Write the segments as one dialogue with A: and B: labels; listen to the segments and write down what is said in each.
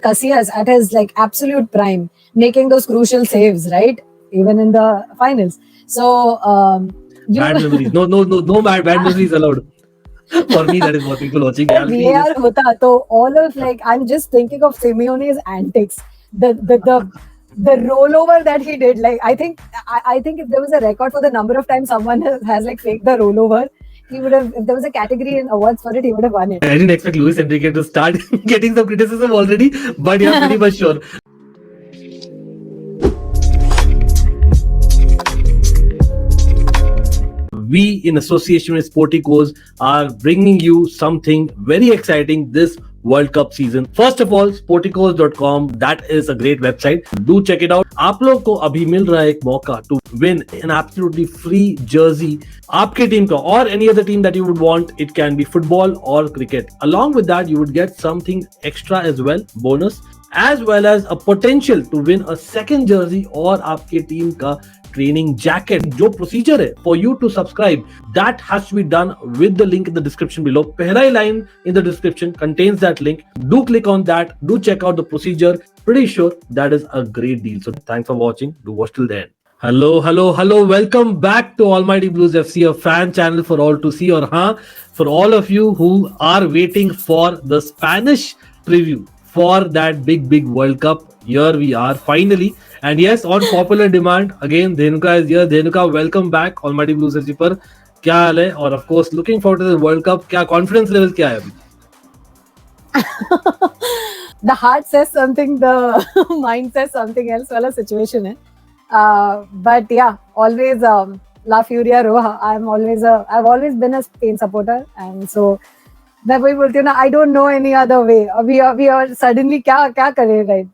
A: Casillas at his like absolute prime, making those crucial saves, right? Even in the finals. So
B: bad memories. No bad memories allowed. For me, that is what people watching reality is.
A: VAR hota, so all of like I'm just thinking of Simeone's antics. The rollover that he did. Like I think if there was a record for the number of times someone has like faked the rollover, he would have. If there was a category in awards for it, he would have won it.
B: I didn't expect Luis Enrique to start getting some criticism already, but yeah, pretty much sure. We, in association with Sporticos, are bringing you something very exciting this World Cup season. First of all, sporticos.com, that is a great website. Do check it out. आप लोग को अभी मिल रहा है एक मौका to win an absolutely free jersey आपके team का or any other team that you would want. It can be football or cricket. Along with that, you would get something extra as well, bonus, as well as a potential to win a second jersey और आपके team का training jacket. जो procedure है for you to subscribe, that has to be done with the link in the description below. पहला ही line in the description contains that link. Do click on that. Do check out the procedure. Pretty sure that is a great deal. So thanks for watching. Do watch till the end. Hello. Welcome back to Almighty Blues FC, a fan channel for all to see. और हाँ, for all of you who are waiting for the Spanish preview for that big World Cup, here we are finally. And yes, on popular demand, again, Dhenuka is here. Dhenuka, welcome back, Almighty Blues FC पर. क्या हाल है? और of course, looking forward to the World Cup. क्या confidence level क्या है अभी?
A: The heart says something, the mind says something else. वाला situation है. But yeah, always La Furia Roja. I've always been a Spain supporter, and so. मैं वही बोलती हूँ ना, I don't know any other way. अभी और suddenly क्या करें, right?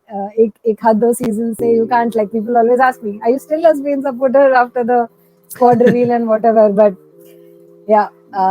A: एक हाथ दो season से you can't, like, people always ask me, are you still a Spain supporter after the squad reveal and whatever? But yeah,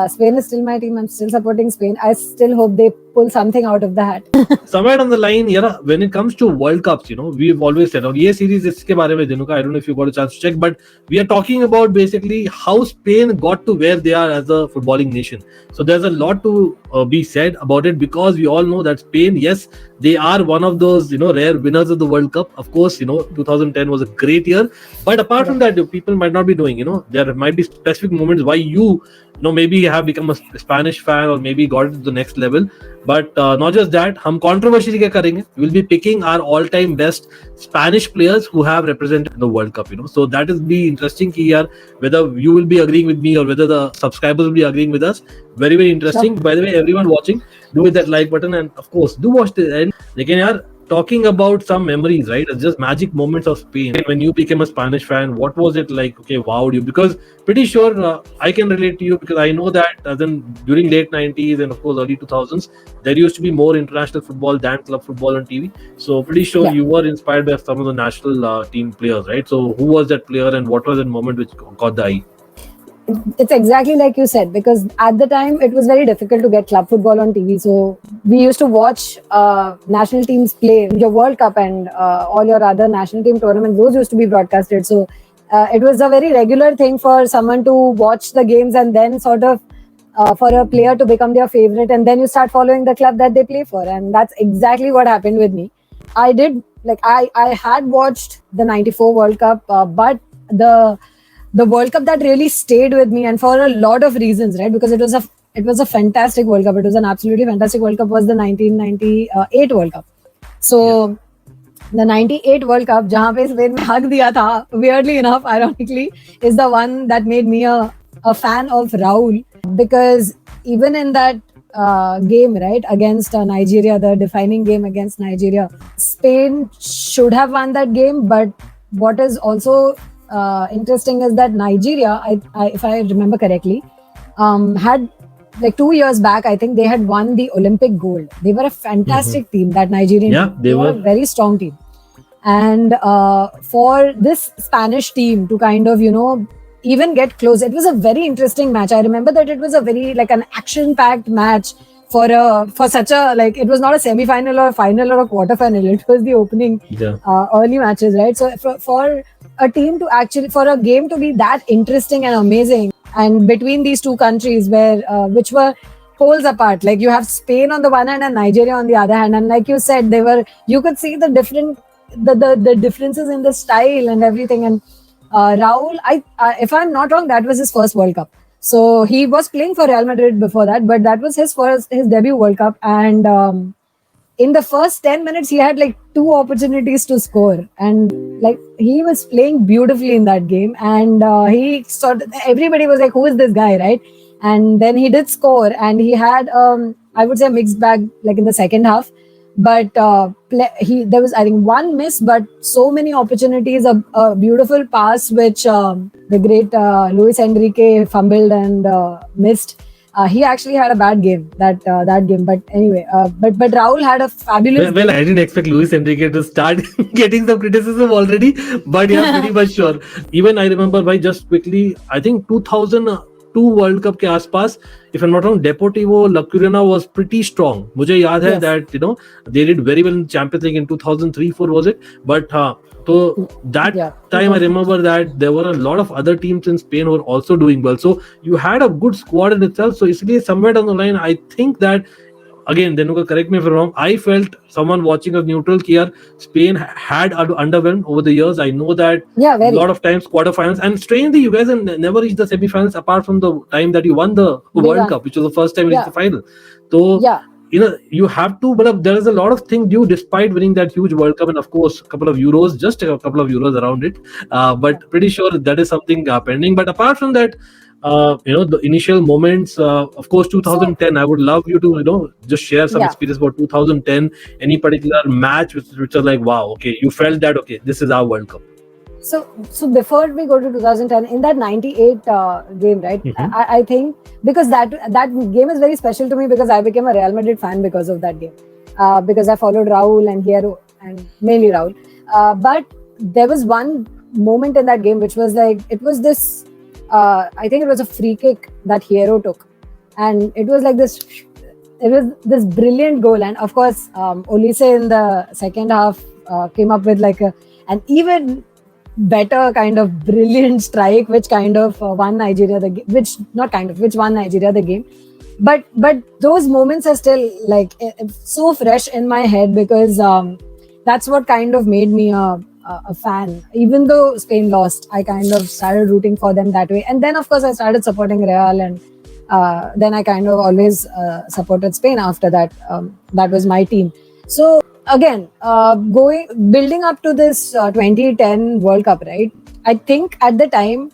A: Spain is still my team. I'm still supporting Spain. I still hope they pull something out of the hat.
B: Somewhere down the line, when it comes to World Cups, we've always said, ये series इसके बारे में Dhenuka, I don't know if you got a chance to check, but we are talking about basically how Spain got to where they are as a footballing nation. So there's a lot to be said about it, because we all know that Spain, yes, they are one of those, rare winners of the World Cup. Of course, 2010 was a great year, but apart from that, people might not be knowing, there might be specific moments why you maybe have become a Spanish fan or maybe got it to the next level. But not just that, हम controversy क्या करेंगे? We will be picking our all-time best Spanish players who have represented the World Cup. So that is be interesting कि यार, whether you will be agreeing with me or whether the subscribers will be agreeing with us. Very interesting. Sure. By the way, everyone watching, do hit that like button, and of course do watch the end. लेकिन यार, talking about some memories, right? It's just magic moments of Spain. When you became a Spanish fan, what was it like? Okay, wowed you? Because pretty sure I can relate to you, because I know that during late 90s and of course early 2000s, there used to be more international football than club football on TV. So pretty sure you were inspired by some of the national team players, right? So who was that player and what was that moment which caught the eye?
A: It's exactly like you said, because at the time it was very difficult to get club football on TV. So we used to watch national teams play your World Cup and all your other national team tournaments. Those used to be broadcasted. So it was a very regular thing for someone to watch the games and then sort of for a player to become their favorite, and then you start following the club that they play for. And that's exactly what happened with me. I did, like, I had watched the 94 World Cup, but the World Cup that really stayed with me, and for a lot of reasons, right? Because it was a fantastic World Cup. It was an absolutely fantastic World Cup. Was the 1998 World Cup. So the 98 World Cup, जहाँ पे Spain में हक दिया था, weirdly enough, ironically, is the one that made me a fan of Raul, because even in that game, right, against Nigeria, the defining game against Nigeria, Spain should have won that game. But what is also interesting is that Nigeria, if I remember correctly, had, like, 2 years back, I think they had won the Olympic gold. They were a fantastic team, that Nigerian team. They were a very strong team. And for this Spanish team to kind of, even get close, it was a very interesting match. I remember that it was a very, like, an action-packed match for such a, like, it was not a semi-final or a final or a quarter-final. It was the opening early matches, right? So for a team to actually, for a game to be that interesting and amazing, and between these two countries which were poles apart. Like you have Spain on the one hand and Nigeria on the other hand, and like you said, you could see the the differences in the style and everything. And Raul, if I'm not wrong, that was his first World Cup. So he was playing for Real Madrid before that, but that was his debut World Cup. And in the first 10 minutes, he had like two opportunities to score. And like he was playing beautifully in that game. And everybody was like, who is this guy, right? And then he did score, and he had, I would say, a mixed bag like in the second half. But there was, I think, one miss, but so many opportunities. A beautiful pass which the great Luis Enrique fumbled and missed. He actually had a bad game that game. But anyway, but Raul had a fabulous.
B: Well, I didn't expect Luis Enrique to start getting some criticism already, but yeah, pretty much sure. Even I remember, by just quickly, I think 2002 World Cup के आसपास, if I'm not wrong, Deportivo La Coruña was pretty strong. मुझे याद है that they did very well in Champions League in 2003-4 was it? But so that time I remember that there were a lot of other teams in Spain who were also doing well. So you had a good squad in itself. So इसलिए somewhere down the line, I think that, again, Dhenuka, correct me if I'm wrong, I felt, someone watching a neutral here, Spain had underwhelmed over the years. I know that a lot of times quarterfinals, and strangely, you guys never reached the semi-finals apart from the time that you won the World Cup, which was the first time you reached the final. So, you have to, but there is a lot of things due despite winning that huge World Cup, and of course, just a couple of euros around it. But pretty sure that is something pending. But apart from that, the initial moments, of course, 2010, I would love you to just share some experience about 2010, any particular match which was like, wow, okay, you felt that, okay, this is our World Cup.
A: So before we go to 2010, in that 98 game, right? I think because that game is very special to me, because I became a Real Madrid fan because of that game, because I followed Raul and Hierro, and mainly Raul. But there was one moment in that game which was like, it was this. I think it was a free kick that Hierro took, and it was like this. It was this brilliant goal, and of course, Olise in the second half came up with like an even better kind of brilliant strike, which kind of won Nigeria the game. Which won Nigeria the game. But those moments are still like so fresh in my head, because that's what kind of made me a fan. Even though Spain lost, I kind of started rooting for them that way. And then, of course, I started supporting Real, and then I kind of always supported Spain after that. That was my team. So again, building up to this 2010 World Cup, right? I think at the time,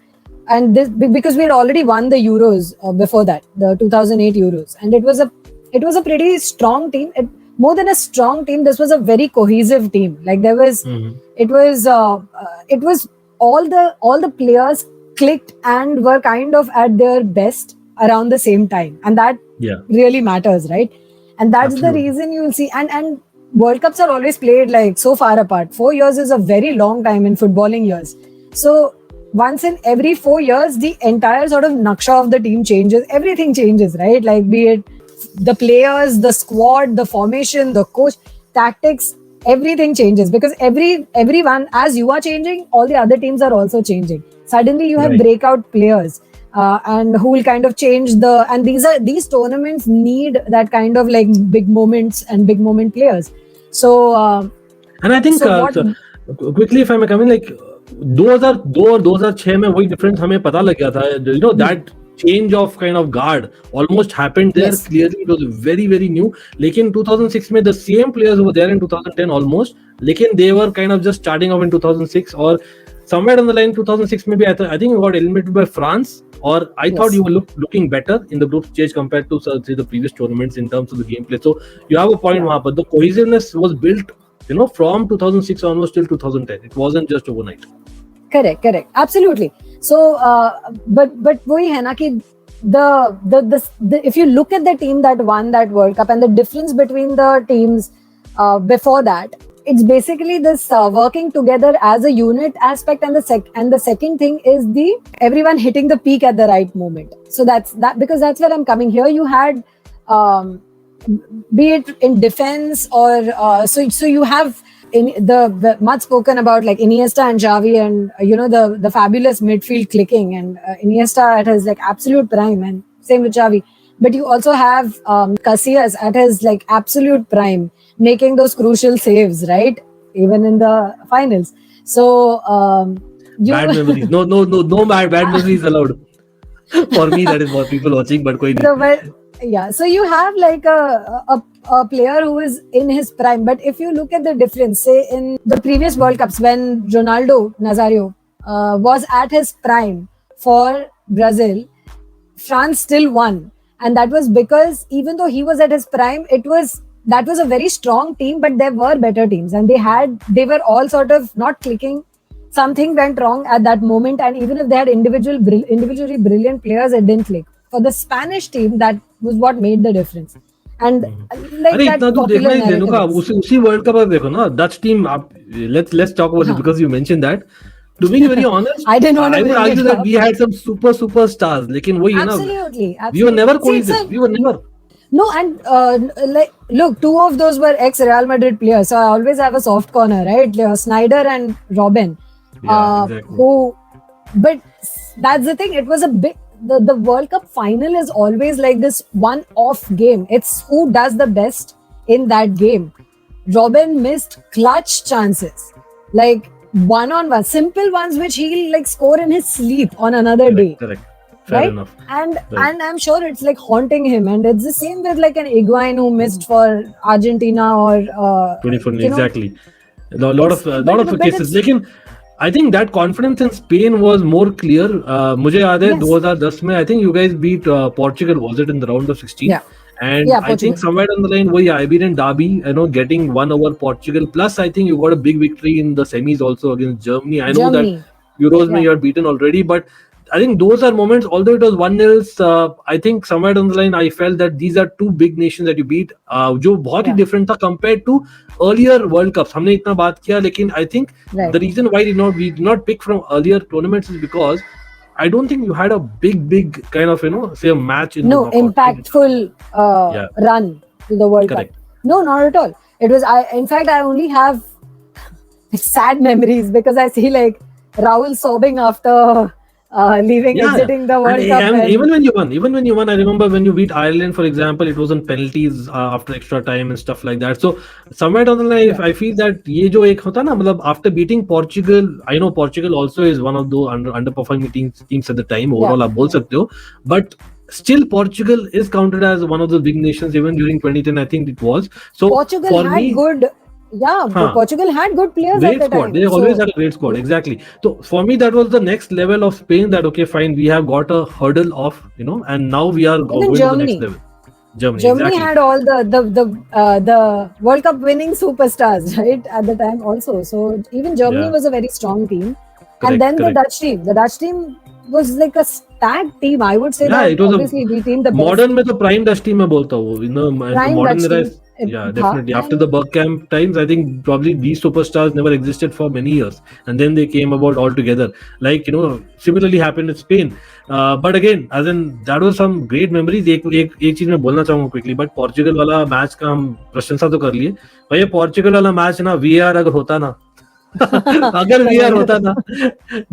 A: and this because we had already won the Euros before that, the 2008 Euros, and it was a pretty strong team. More than a strong team, this was a very cohesive team. Like there was, it was all the players clicked and were kind of at their best around the same time, and that really matters, right? And that's the reason you will see. And World Cups are always played like so far apart. 4 years is a very long time in footballing years. So once in every 4 years, the entire sort of naksha of the team changes. Everything changes, right? Like be it the players, the squad, the formation, the coach, tactics, everything changes, because everyone, as you are changing, all the other teams are also changing. Suddenly you have breakout players, and who will kind of change and these tournaments need that kind of like big moments and big moment players. So
B: and I think quickly, if I may come in, like 2002 और 2006 में वही difference हमें पता लग गया था. That change of kind of guard almost happened there. Clearly it was very, very new. Lekin 2006 में the same players were there in 2010 almost, lekin they were kind of just starting off in 2006, or somewhere down the line 2006 maybe. I think you got eliminated by France, or I thought you were looking better in the group stage compared to say the previous tournaments in terms of the gameplay. So you have a point, but the cohesiveness was built from 2006 onwards till 2010. It wasn't just overnight.
A: Correct, absolutely. So but वही है ना कि the if you look at the team that won that World Cup and the difference between the teams before that, it's basically this working together as a unit aspect, and the second thing is the everyone hitting the peak at the right moment. So that's because that's where I'm coming here. You had be it in defense or so you have in the much spoken about like Iniesta and Xavi, and the fabulous midfield clicking, and Iniesta at his like absolute prime, and same with Xavi. but you also have Casillas at his like absolute prime, making those crucial saves, right? Even in the finals. So you
B: Bad memories. No bad memories allowed. For me, that is what people watching, but koi nahi.
A: so well, yeah. So you have like a player who is in his prime, but if you look at the difference, say in the previous World Cups when Ronaldo Nazario was at his prime for Brazil, France still won, and that was because even though he was at his prime, that was a very strong team, but there were better teams, and they were all sort of not clicking. Something went wrong at that moment, and even if they had individually brilliant players, it didn't click. For the Spanish team, that was what made the difference, and like
B: अरे
A: that
B: इतना तू देखना
A: popular
B: he
A: narrative
B: Dhenuka
A: is.
B: उसी world cup में देखो ना Dutch team आप let's talk about it
A: Huh.
B: because you mentioned that. To be very honest,
A: I didn't want
B: I
A: to
B: would
A: bring
B: argue
A: it
B: that
A: up.
B: we had some superstars. लेकिन वही है ना,
A: Absolutely,
B: we were
A: absolutely.
B: never
A: See, it's
B: cohesive.
A: a
B: We were never.
A: no, and like look, two of those were ex Real Madrid players, so I always have a soft corner, right? Snyder and Robin,
B: Yeah, exactly.
A: who. But that's the thing. It was a big. The World Cup final is always like this one-off game. It's who does the best in that game. Robin missed clutch chances, like one-on-one, simple ones which he'll like score in his sleep on another day,
B: Correct. Fair
A: right?
B: enough.
A: And
B: Right.
A: and I'm sure it's like haunting him, and it's the same with like an Higuain who missed for Argentina or
B: 24
A: you know,
B: exactly. A lot
A: it's
B: of
A: but
B: cases.
A: it's
B: लेकिन I think that confidence in Spain was more clear. मुझे याद है
A: yes,
B: 2010 में I think you guys beat Portugal, was it in the round of 16?
A: yeah,
B: And
A: yeah,
B: I think
A: Portugal,
B: somewhere down the line, वही Iberian derby, getting one over Portugal. Plus, I think you got a big victory in the semis also against Germany. I know that
A: Germany,
B: Euros में
A: yeah,
B: you are beaten already, but I think those are moments. Although it was 1-0, I think somewhere down the line I felt that these are two big nations that you beat. जो बहुत ही
A: yeah,
B: different था compared to earlier World Cups. हमने इतना बात किया, लेकिन I think
A: right.
B: the reason why we did not pick from earlier tournaments is because I don't think you had a big kind of say a match in the
A: No
B: knockout. Right?
A: impactful
B: Yeah,
A: run to the World Cup.
B: correct.
A: No, not at all. It was I. In fact, I only have sad memories because I see like Rahul sobbing after
B: Yeah,
A: exiting the
B: and,
A: World Cup,
B: and
A: and
B: even when you won, I remember when you beat Ireland, for example, it was on penalties after extra time and stuff like that. So somewhere down the line,
A: yeah,
B: I feel that ये जो एक होता ना, मतलब after beating Portugal, I know Portugal also is one of the underperforming teams at the time.
A: yeah,
B: Overall, आप बोल
A: yeah.
B: सकते हो, but still Portugal is counted as one of the big nations even during 2010. I think it was. So
A: Portugal
B: for
A: had
B: me,
A: good, yeah,
B: हाँ,
A: Portugal had good players at
B: great
A: the
B: squad. They
A: time.
B: always
A: So
B: had a great squad. Exactly. So for me, that was the next level of Spain. That okay, fine, we have got a hurdle of and now we are
A: even
B: going to the next
A: Germany,
B: level. Germany,
A: Germany
B: exactly.
A: had all the World Cup winning superstars right at the time also. So even Germany
B: Yeah,
A: was a very strong team, and
B: correct,
A: then
B: correct.
A: The Dutch team was like a stacked team. I would say
B: Yeah,
A: that
B: it was a
A: obviously we teamed the best.
B: modern में तो prime Dutch team मैं बोलता हूँ. The
A: Prime
B: modern
A: Dutch
B: era
A: team
B: is, yeah,
A: था,
B: definitely after
A: and
B: the Bergkamp times. I think probably these superstars never existed for many years, and then they came about all together. Like similarly happened in Spain. But again, as in that was some great memories. एक चीज मैं बोलना चाहूँगा quickly. But Portugal वाला match का हम प्रशंसा तो कर लिए. भाई ये Portugal वाला मैच ना VAR अगर होता ना अगर वीआर होता ना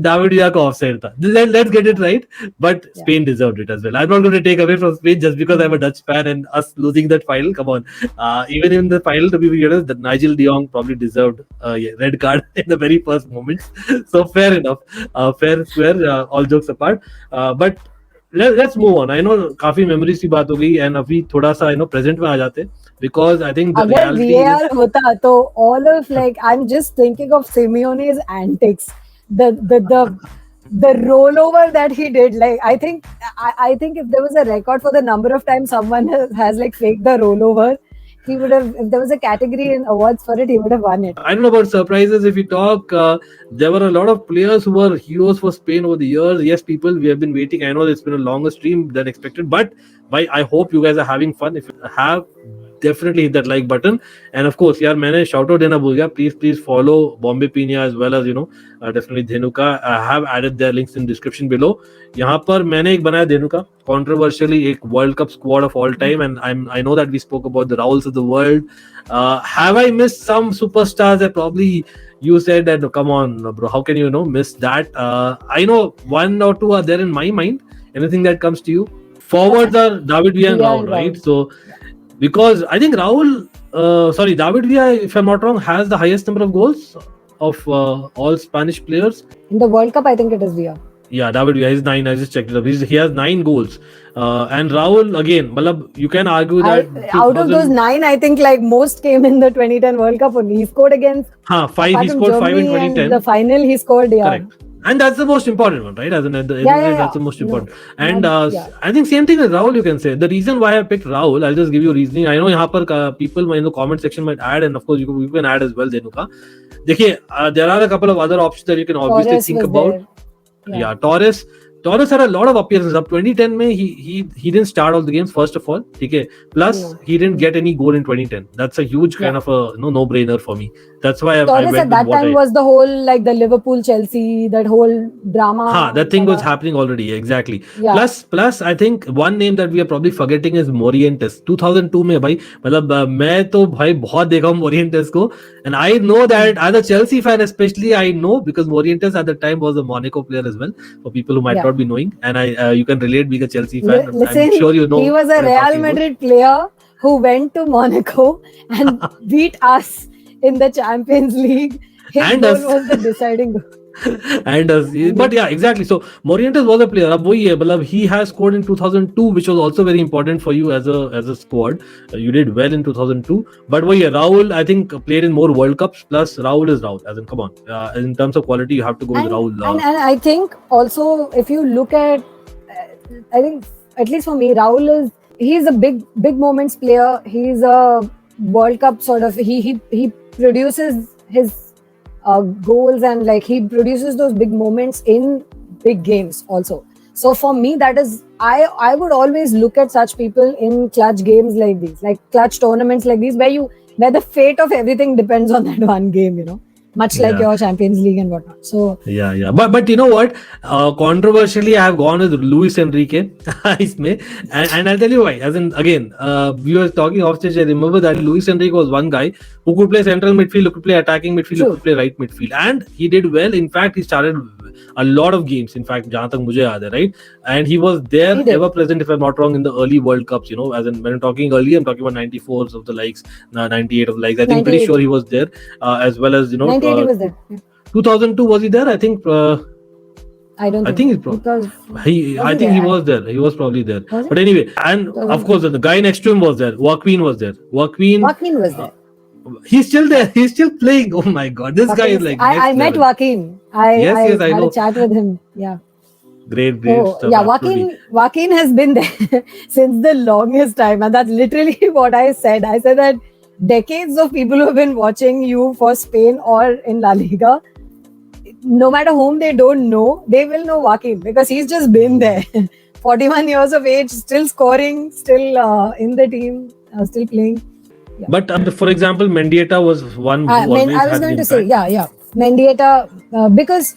B: David Villa को ऑफसाइड था. Let's get it right, but
A: yeah,
B: Spain deserved it as well. I'm not going to take away from Spain just because I'm a Dutch fan and us losing that final. Come on, even in the final, to be honest, that Nigel de Jong probably deserved a red card in the very first moments. So fair enough, fair square. All jokes apart, but let's move on. I know काफी memories की बात हो गई and अभी थोड़ा सा present में आ जाते because I think the
A: अगर
B: reality is
A: VAR होता तो all of like I'm just thinking of Simeone's antics, the rollover that he did. Like I think if there was a record for the number of times someone has like faked the rollover, he would have. If there was a category in awards for it, he would have won it.
B: I don't know about surprises. If we talk, there were a lot of players who were heroes for Spain over the years. Yes, people, we have been waiting. I know it's been a longer stream than expected, but I hope you guys are having fun. If you have, definitely hit that like button. And of course, यार मैंने shout out देना भूल गया. Please follow Bombay Pina as well as definitely Dhenuka. I have added their links in description below. यहाँ पर मैंने एक बनाया Dhenuka, controversially एक World Cup squad of all time, and I know that we spoke about the Rahuls of the world. Have I missed some superstars that probably you said that come on bro, how can you miss that? I know one or two are there in my mind. Anything that comes to you? forwards are David Villa and
A: Villa
B: Raul,
A: and
B: right?
A: Raul.
B: So because I think David Villa, if I'm not wrong, has the highest number of goals of all Spanish players.
A: In the World Cup, I think it is Villa.
B: Yeah, David Villa is 9. I just checked it up. He has 9 goals. And Raul, again, you can argue that
A: Out of those 9, I think like most came in the 2010 World Cup only. He scored against
B: 5. He scored 5 in
A: Germany
B: 2010.
A: And the final he scored, yeah.
B: Correct. And that's the most important one, right? As in, that's the most important. And I think same thing with Raul, you can say. The reason why I picked Raul, I'll just give you reasoning. I know यहाँ people in the comment section might add, and of course you can add as well, Dhenuka. देखिए, there are a couple of other options that you can obviously think about. Yeah, Torres had a lot of appearances. Up 2010 mein, he didn't start all the games first of all. Okay. Plus he didn't get any goal in 2010. That's a huge kind of a no-brainer for me. That's why
A: Torres
B: I went
A: at that time was the whole like the Liverpool Chelsea, that whole drama.
B: That thing was happening already. Exactly.
A: Yeah.
B: Plus I think one name that we are probably forgetting is Morientes. 2002 में भाई मतलब मैं तो भाई बहुत देखा हूँ Morientes को, and I know that as a Chelsea fan especially I know because Morientes at the time was a Monaco player as well, for people who might not be knowing, and you can relate being a Chelsea fan.
A: Listen,
B: I'm sure you know.
A: He was a Real Madrid player who went to Monaco and beat us in the Champions League. His goal was the deciding goal.
B: But yeah, exactly. So Morientes was a player. He has scored in 2002, which was also very important for you as a squad. You did well in 2002. But Raul, I think, played in more World Cups. Plus, Raul is Raul. As in, come on. In terms of quality, you have to go with Raul.
A: And I think also, if you look at, I think, at least for me, Raul he's a big moments player. He's a World Cup sort of. He produces his goals, and like he produces those big moments in big games also. So for me, that is, I would always look at such people in clutch games like these, like clutch tournaments like these, where the fate of everything depends on that one game, much like your Champions League and whatnot. So
B: but you know what, controversially I have gone with Luis Enrique and I'll tell you why. As in, again, we were talking off stage. I remember that Luis Enrique was one guy who could play central midfield, who could play attacking midfield, who could play right midfield, and he did well. In fact, he started a lot of games, in fact, jahan tak mujhe yaad hai, right? And he was there, ever present, if I'm not wrong, in the early World Cups, as in, when I'm talking early, I'm talking about 94s of the likes, 98 of the likes. I think pretty sure he was there, as well as,
A: 98 he was there.
B: 2002 was he there? I think
A: I think he's probably.
B: I think he was there. He was probably there. But anyway, and of course, the guy next to him was there. Joaquin was there. Joaquin
A: was there.
B: He's still there. He's still playing. Oh my God, this guy is like.
A: I met Joaquin. I had a chat with him. Yeah.
B: Great stuff.
A: Yeah, Joaquin has been there since the longest time, and that's literally what I said. I said that decades of people who have been watching you for Spain or in La Liga, no matter whom they don't know, they will know Joaquin because he's just been there. 41 years of age, still scoring, still in the team, still playing. Yeah.
B: But for example, Mendieta was one who always
A: I was going to say, Mendieta, because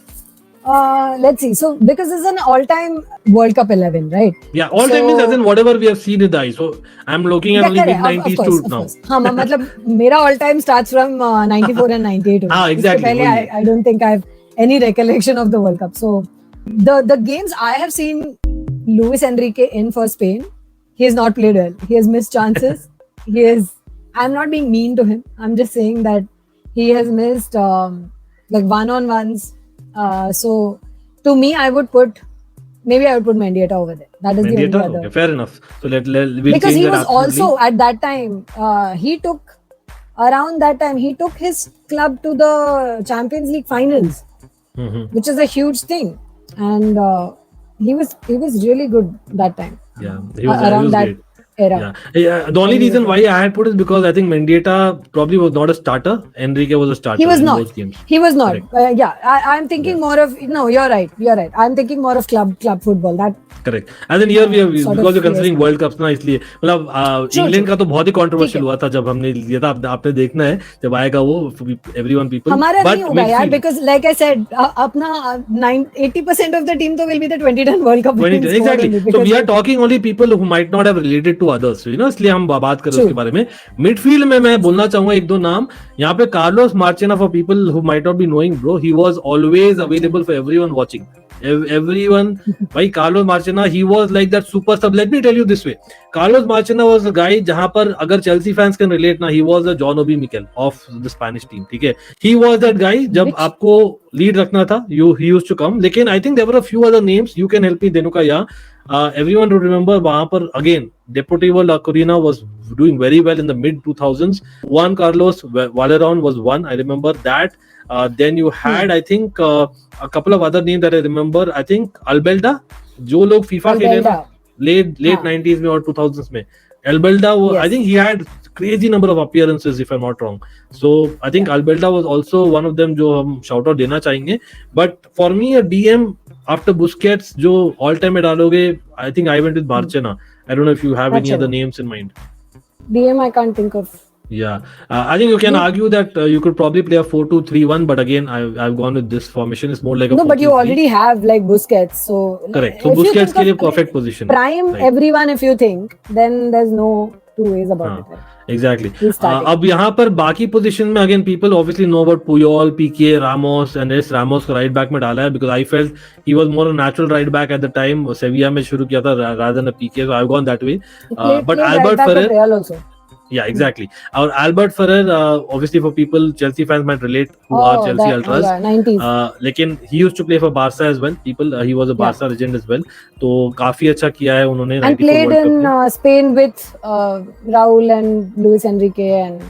A: let's see. So because it's an all-time World Cup 11, right?
B: Yeah, all-time means as in whatever we have seen in the eye. So I'm looking at only mid-90s to now.
A: मतलब मेरा all-time starts from 94 and 98.
B: Exactly.
A: I don't think I have any recollection of the World Cup. So the games I have seen Luis Enrique in for Spain, he has not played well. He has missed chances. I'm not being mean to him. I'm just saying that he has missed like one-on-ones. So to me, I would put Mendieta over there. That is the only other.
B: Fair enough. So
A: because he was also at that time, around that time, he took his club to the Champions League finals, which is a huge thing. And he was really good that time.
B: Yeah, he was that great.
A: Era.
B: Yeah. The only reason why I had put is because I think Mendieta probably was not a starter. Enrique was a starter.
A: He was
B: in
A: not.
B: Those games.
A: He was not. I'm thinking more of. No, you're right. I'm thinking more of club football. That
B: correct. And then here we have, because you're considering World Cups ना, इसलिए मतलब England का तो बहुत ही controversial हुआ था जब हमने लिया था. आपने देखना है जब आएगा वो everyone people.
A: हमारा नहीं होगा यार, because like I said, अपना 80% of the team तो will be the 2010 World Cup.
B: Exactly. So we are talking only people who might not have related to others. इसलिए हम बात कर रहे हैं उसके बारे में. Midfield में मैं बोलना चाहूंगा एक दो नाम. यहाँ पे Carlos Marchena, for people who might not be knowing, bro, he was always available for everyone watching. Everyone, भाई Carlos Marchena, he was like that super sub. Let me tell you this way, Carlos Marchena was a guy जहाँ पर अगर Chelsea fans can relate ना, he was the John Obi Mikel of the Spanish team, ठीक है? He was that guy जब
A: Which
B: आपको lead रखना था, he used to come. लेकिन I think there were a few other names. You can help me, Denuka, yeah. Everyone would remember वहाँ पर again Deportivo La Coruña was doing very well in the mid 2000s. Juan Carlos Valderón was one. I remember that. Then you had, I think, a couple of other names that I remember. I think Albelda, जो लोग FIFA खेले ना late 90s में और 2000s में. Albelda, I think he had crazy number of appearances if I'm not wrong. So I think Albelda was also one of them जो हम shout out देना चाहेंगे. But for me, a DM after Busquets जो all time में डालोगे, I think I went with Marchena. I don't know if you have any other names in mind.
A: DM I can't think of.
B: Yeah, I think you can argue that you could probably play a 4-2-3-1, but again, I've gone with this formation. It's more like a 4-3-3.
A: But you already have like Busquets, so
B: correct. So Busquets के लिए perfect position.
A: Prime everyone if you think, then there's no two ways about it. Right?
B: Exactly. अब यहाँ पर बाकी position में again people obviously know about Puyol, PK, Ramos, and yes, Ramos को right back में डाला है because I felt he was more a natural right back at the time. Sevilla में शुरू किया था rather than a PK, so I've gone that way. But Albert Ferrer. Yeah, exactly. Our Albert Ferrer, obviously for people, Chelsea fans might relate who are Chelsea ultras.
A: 90s.
B: लेकिन he used to play for Barca as well. People, he was a Barca legend as well. तो काफी अच्छा किया है उन्होंने.
A: And played in Spain with Raul and Luis Enrique and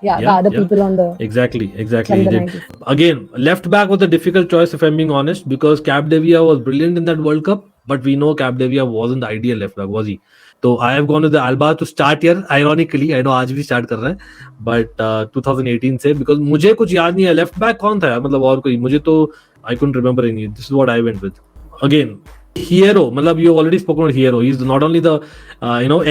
A: the other people on the. Exactly. He did.
B: Again, left back was a difficult choice if I'm being honest because Capdevia was brilliant in that World Cup, but we know Capdevia wasn't the ideal left back, was he? तो I have gone with the Alba to start here. Ironically, I know आज भी start कर रहा है, but 2018 से because मुझे कुछ याद नहीं है left back कौन था मतलब और कोई मुझे तो I couldn't remember any. This is what I went with. Again, Hierro, मतलब you already spoken about Hierro. He's not only the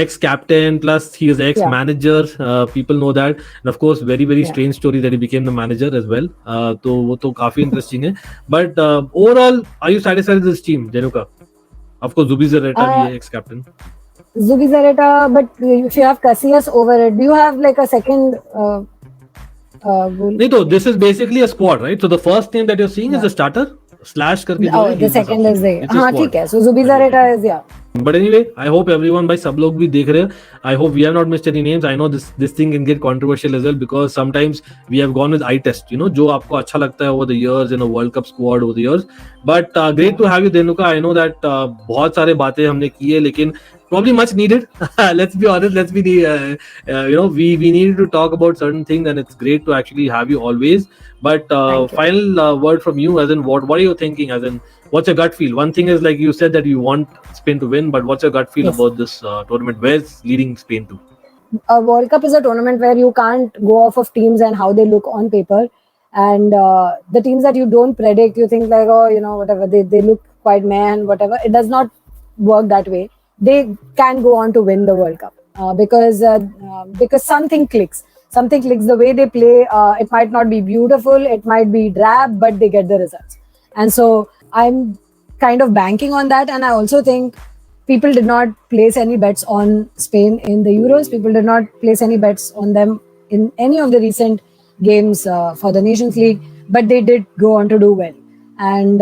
B: ex-captain plus he is ex-manager. People know that, and of course, very strange story that he became the manager as well. तो वो तो काफी interesting है. But overall, are you satisfied with this team, Denuka? Of course, Zubizarreta भी है ex-captain.
A: Zubizarreta, but if you have Casillas over it, do you have like a second goal?
B: नहीं तो this is basically a squad, right? So the first name that you're seeing is the starter slash करके जो है.
A: The second is there. हाँ ठीक है. So Zubizarreta is
B: But anyway, I hope everyone भाई सब लोग भी देख रहे हैं. I hope we have not missed any names. I know this thing can get controversial as well because sometimes we have gone with eye test. जो आपको अच्छा लगता है over the years in a World Cup squad over the years. But great to have you, Dhenuka. I know that बहुत सारे बातें हमने की है लेकिन probably much needed. Let's be honest. Let's be we needed to talk about certain things, and it's great to actually have you always. But final word from you, as in what are you thinking? As in, what's your gut feel? One thing is like you said that you want Spain to win, but what's your gut feel about this tournament? Where's leading Spain to?
A: A World Cup is a tournament where you can't go off of teams and how they look on paper, and the teams that you don't predict, you think like whatever they look quite man, whatever. It does not work that way. They can go on to win the World Cup because something clicks. Something clicks the way they play. It might not be beautiful, it might be drab, but they get the results. And so I'm kind of banking on that. And I also think people did not place any bets on Spain in the Euros. People did not place any bets on them in any of the recent games for the Nations League, but they did go on to do well. And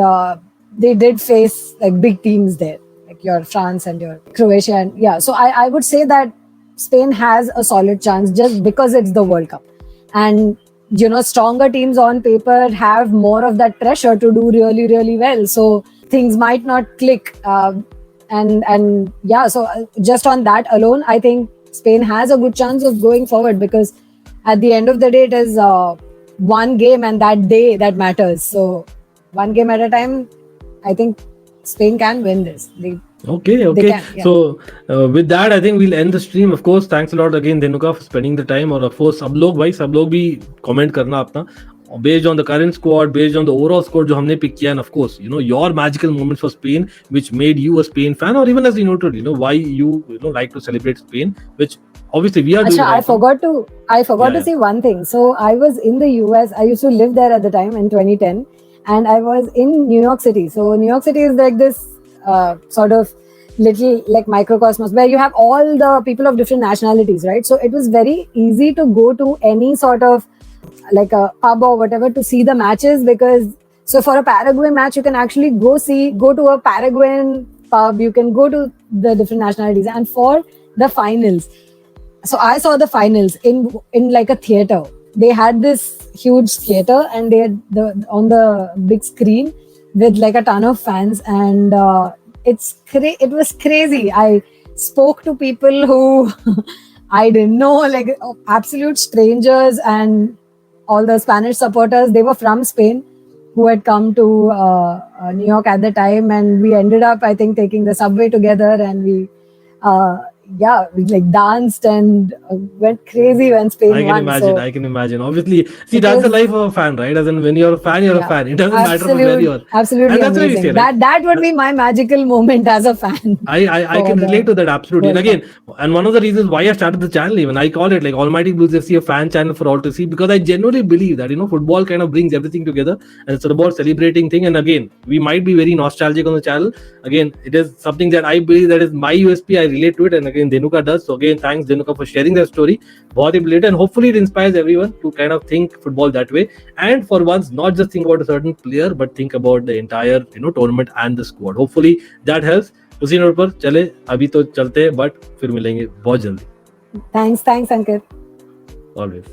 A: they did face like big teams there, like your France and your Croatia. And so I would say that Spain has a solid chance just because it's the World Cup. And, stronger teams on paper have more of that pressure to do really, really well. So things might not click. So just on that alone, I think Spain has a good chance of going forward because at the end of the day, it is one game and that day that matters. So one game at a time, I think Spain can win this.
B: Okay. Can, So with that, I think we'll end the stream. Of course, thanks a lot again, Dhenuka, for spending the time. और of course, सब लोग भी comment करना अपना based on the current squad, based on the overall squad जो हमने pick किया, and of course, your magical moments for Spain, which made you a Spain fan, or even as a neutral, why you like to celebrate Spain, which obviously we are doing.
A: I forgot to say one thing. So I was in the US. I used to live there at the time in 2010, and I was in New York City. So New York City is like this sort of little like microcosmos where you have all the people of different nationalities, right? So it was very easy to go to any sort of like a pub or whatever to see the matches because So for a Paraguay match, you can actually go to a Paraguayan pub. You can go to the different nationalities. And for the finals, so I saw the finals in like a theater. They had this huge theater, and they had on the big screen with like a ton of fans, and it was crazy. I spoke to people who I didn't know, like absolute strangers, and all the Spanish supporters. They were from Spain, who had come to New York at the time, and we ended up, I think, taking the subway together, and we like danced and went crazy when Spain won. So
B: I can imagine. Obviously, see,
A: it
B: that's the
A: was,
B: life of a fan, right? As in, when you're a fan, you're a
A: yeah,
B: fan. It doesn't matter from where you are.
A: absolutely
B: And that's why we say,
A: amazing.
B: like,
A: That would be my magical moment as a fan.
B: I
A: for
B: can relate
A: the
B: to that absolutely. And
A: World Cup.
B: again, and one of the reasons why I started the channel, even I call it like Almighty Blues FC, a fan channel for all to see, because I genuinely believe that, football kind of brings everything together, and it's about celebrating thing. And again, we might be very nostalgic on the channel. Again, it is something that I believe that is my USP. I relate to it, and again, Dhenuka does. So again, thanks Dhenuka for sharing that story. बहुत ही brilliant, and hopefully it inspires everyone to kind of think football that way, and for once not just think about a certain player but think about the entire tournament and the squad. Hopefully that helps. उसी note पर चले, अभी तो चलते हैं, but फिर मिलेंगे बहुत जल्दी.
A: Thanks, Ankit.
B: Always.